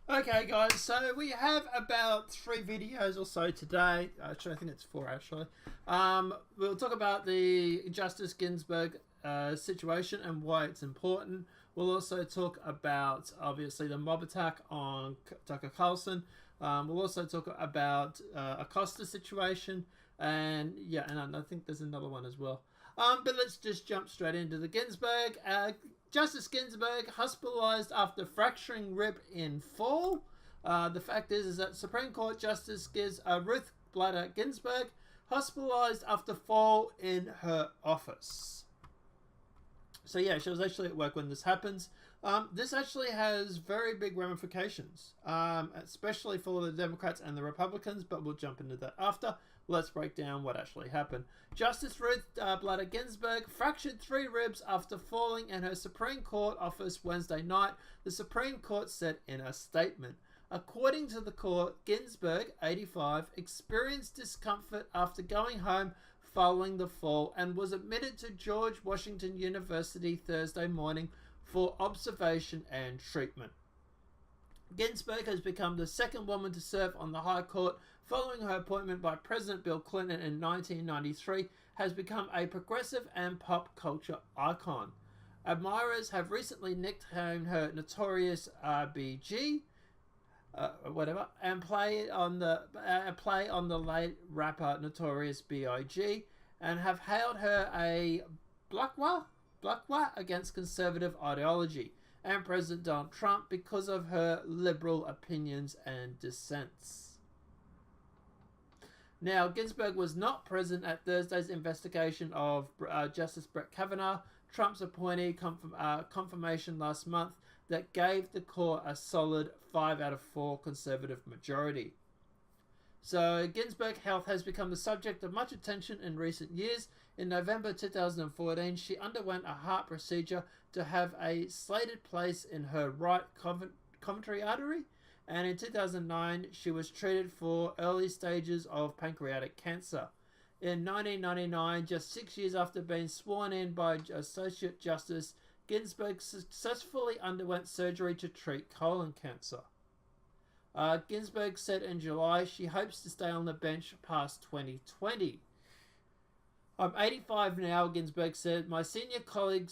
Okay, guys, so we have about 3 videos or so today. Actually, I think it's 4, actually. We'll talk about the Justice Ginsburg situation and why it's important. We'll also talk about, obviously, the mob attack on Tucker Carlson. We'll also talk about a Costa situation. And, yeah, and I think there's another one as well. But let's just jump straight into the Ginsburg. Justice Ginsburg hospitalized after fracturing rib in fall. The fact is that Supreme Court Justice Ruth Bader Ginsburg hospitalized after fall in her office. So yeah, she was actually at work when this happens. This actually has very big ramifications, especially for the Democrats and the Republicans, but we'll jump into that after. Let's break down what actually happened. Justice Ruth Bader Ginsburg fractured 3 ribs after falling in her Supreme Court office Wednesday night, the Supreme Court said in a statement. According to the court, Ginsburg, 85, experienced discomfort after going home following the fall and was admitted to George Washington University Thursday morning for observation and treatment. Ginsburg has become the second woman to serve on the High Court following her appointment by President Bill Clinton in 1993, has become a progressive and pop culture icon. Admirers have recently nicknamed her Notorious RBG, and play on the late rapper Notorious B.I.G. and have hailed her a Blackwah against conservative ideology and President Donald Trump because of her liberal opinions and dissents. Now, Ginsburg was not present at Thursday's investigation of Justice Brett Kavanaugh, Trump's appointee confirmation last month that gave the court a solid 5 out of 4 conservative majority. So Ginsburg's health has become the subject of much attention in recent years. In November 2014, she underwent a heart procedure to have a slated place in her right coronary artery, and in 2009 she was treated for early stages of pancreatic cancer. In 1999, just 6 years after being sworn in by Associate Justice, Ginsburg successfully underwent surgery to treat colon cancer. Ginsburg said in July she hopes to stay on the bench past 2020. I'm 85 now, Ginsburg said. My senior colleague,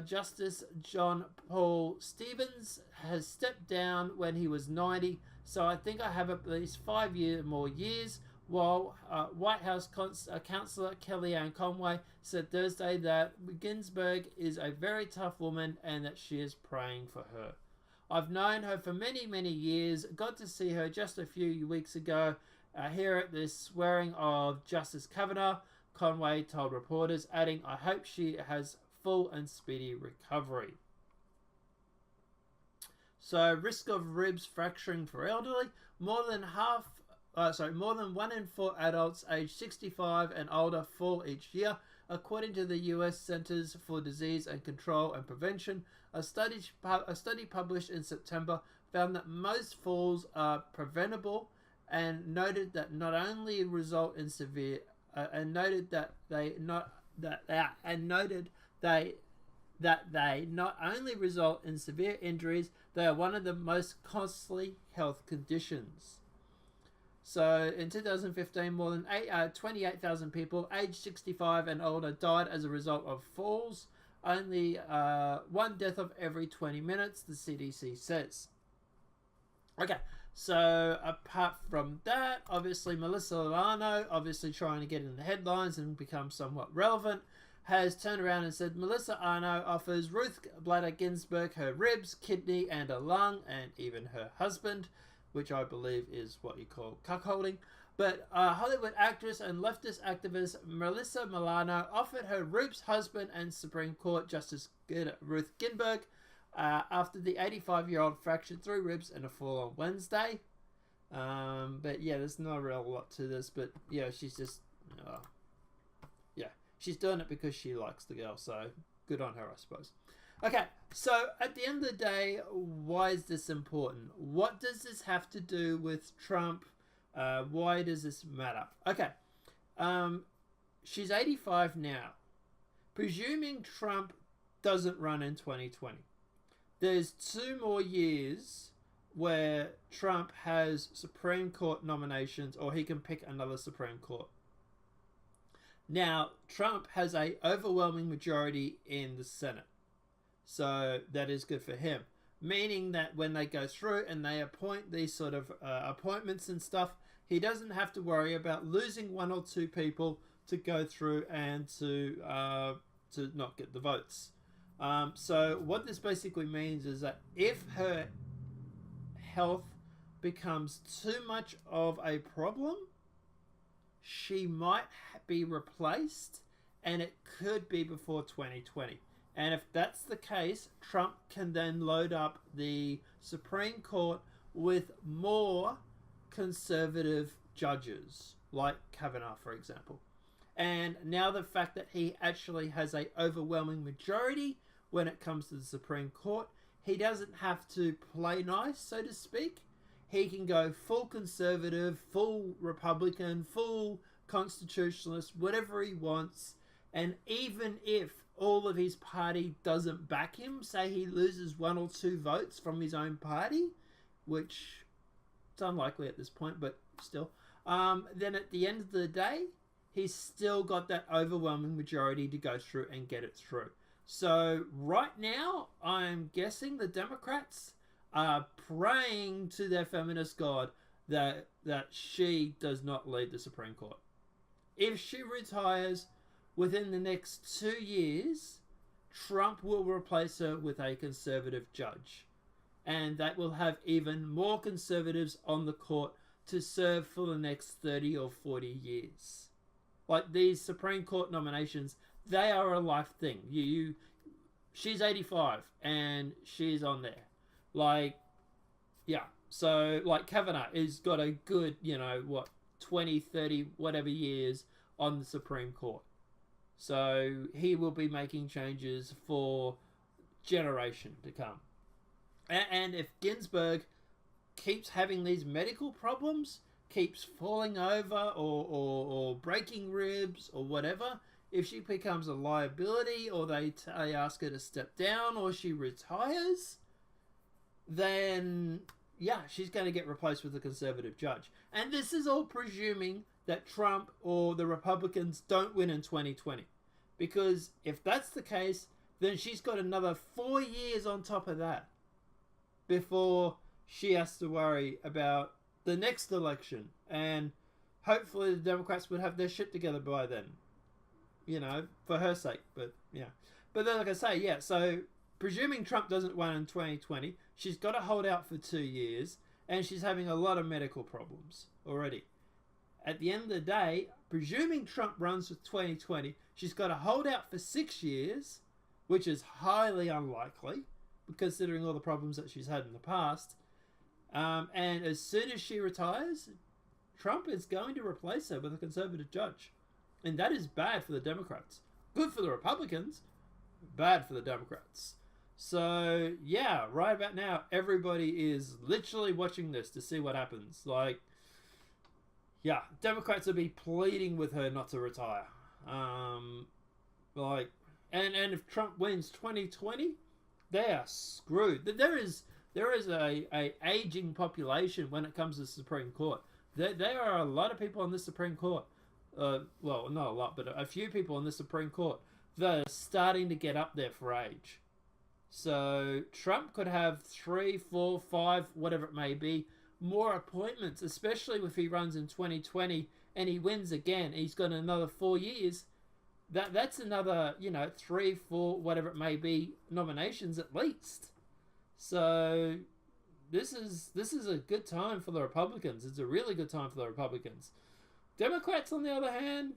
Justice John Paul Stevens, has stepped down when he was 90, so I think I have at least 5 more years, while White House Counselor Kellyanne Conway said Thursday that Ginsburg is a very tough woman and that she is praying for her. I've known her for many, many years, got to see her just a few weeks ago here at the swearing of Justice Kavanaugh, Conway told reporters, adding, I hope she has full and speedy recovery. So, risk of ribs fracturing for elderly. More than 1 in 4 adults aged 65 and older fall each year, according to the U.S. Centers for Disease and Control and Prevention. A study published in September found that most falls are preventable, and noted that not only result in severe they not only result in severe injuries, they are one of the most costly health conditions. So in 2015, more than 28,000 people aged 65 and older died as a result of falls. Only 1 death of every 20 minutes, the CDC says. Okay, so apart from that, obviously Melissa Milano, obviously trying to get in the headlines and become somewhat relevant, has turned around and said Melissa Arno offers Ruth Bader Ginsburg her ribs, kidney and a lung, and even her husband, which I believe is what you call cuckolding. But Hollywood actress and leftist activist Melissa Milano offered her ribs, husband and Supreme Court Justice Ruth Ginsburg after the 85-year-old fractured 3 ribs in a fall on Wednesday. But yeah, there's not a real lot to this, but yeah, she's just she's doing it because she likes the girl, so good on her, I suppose. Okay, so at the end of the day, why is this important? What does this have to do with Trump? Why does this matter? Okay, she's 85 now. Presuming Trump doesn't run in 2020, there's 2 more years where Trump has Supreme Court nominations, or he can pick another Supreme Court. Now, Trump has a overwhelming majority in the Senate, so that is good for him. Meaning that when they go through and they appoint these sort of appointments and stuff, he doesn't have to worry about losing one or two people to go through and to not get the votes. So what this basically means is that if her health becomes too much of a problem, she might be replaced, and it could be before 2020. And if that's the case, Trump can then load up the Supreme Court with more conservative judges, like Kavanaugh, for example. And now the fact that he actually has an overwhelming majority when it comes to the Supreme Court, he doesn't have to play nice, so to speak. He can go full conservative, full Republican, full constitutionalist, whatever he wants. And even if all of his party doesn't back him, say he loses one or two votes from his own party, which it's unlikely at this point, but still, then at the end of the day, he's still got that overwhelming majority to go through and get it through. So right now, I'm guessing the Democrats are praying to their feminist god that she does not lead the Supreme Court. If she retires within the next 2 years, Trump will replace her with a conservative judge. And that will have even more conservatives on the court to serve for the next 30 or 40 years. Like these Supreme Court nominations, they are a life thing. She's 85 and she's on there. Like, yeah. So, like Kavanaugh has got a good, 20, 30, whatever years on the Supreme Court. So, he will be making changes for generation to come. And if Ginsburg keeps having these medical problems, keeps falling over or breaking ribs or whatever, if she becomes a liability or they ask her to step down or she retires, then yeah, she's going to get replaced with a conservative judge. And this is all presuming that Trump or the Republicans don't win in 2020. Because if that's the case, then she's got another 4 years on top of that before she has to worry about the next election. And hopefully the Democrats would have their shit together by then. For her sake. But, yeah. But then, like I say, yeah, so presuming Trump doesn't win in 2020, she's got to hold out for 2 years, and she's having a lot of medical problems already. At the end of the day, presuming Trump runs with 2020, she's got to hold out for 6 years, which is highly unlikely, considering all the problems that she's had in the past. And as soon as she retires, Trump is going to replace her with a conservative judge. And that is bad for the Democrats. Good for the Republicans, bad for the Democrats. So, yeah, right about now, everybody is literally watching this to see what happens. Like, yeah, Democrats will be pleading with her not to retire. And if Trump wins 2020, they are screwed. There is a aging population when it comes to the Supreme Court. There are a lot of people on the Supreme Court. Well, not a lot, but a few people on the Supreme Court that are starting to get up there for age. So Trump could have 3, 4, 5, whatever it may be, more appointments, especially if he runs in 2020 and he wins again. He's got another 4 years. That's another, 3, 4, whatever it may be, nominations at least. So this is a good time for the Republicans. It's a really good time for the Republicans. Democrats, on the other hand,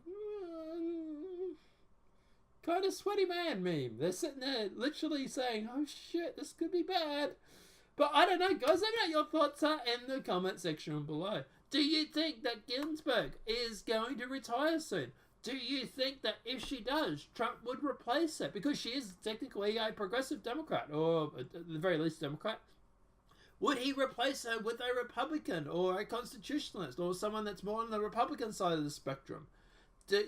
kind of sweaty man meme. They're sitting there literally saying, oh shit, this could be bad. But I don't know, guys. Let me know what your thoughts are in the comment section below. Do you think that Ginsburg is going to retire soon? Do you think that if she does, Trump would replace her? Because she is technically a progressive Democrat, or at the very least Democrat. Would he replace her with a Republican or a constitutionalist or someone that's more on the Republican side of the spectrum? Do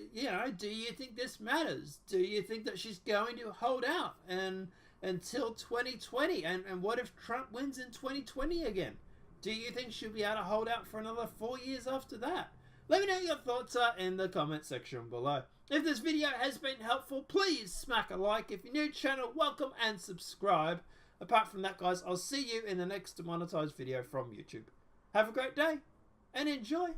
you think this matters? Do you think that she's going to hold out and until 2020. And what if Trump wins in 2020 again? Do you think she'll be able to hold out for another 4 years after that? Let me know what your thoughts are in the comment section below. If this video has been helpful, please smack a like. If you're new to the channel, welcome and subscribe. Apart from that, guys, I'll see you in the next demonetized video from YouTube. Have a great day and enjoy.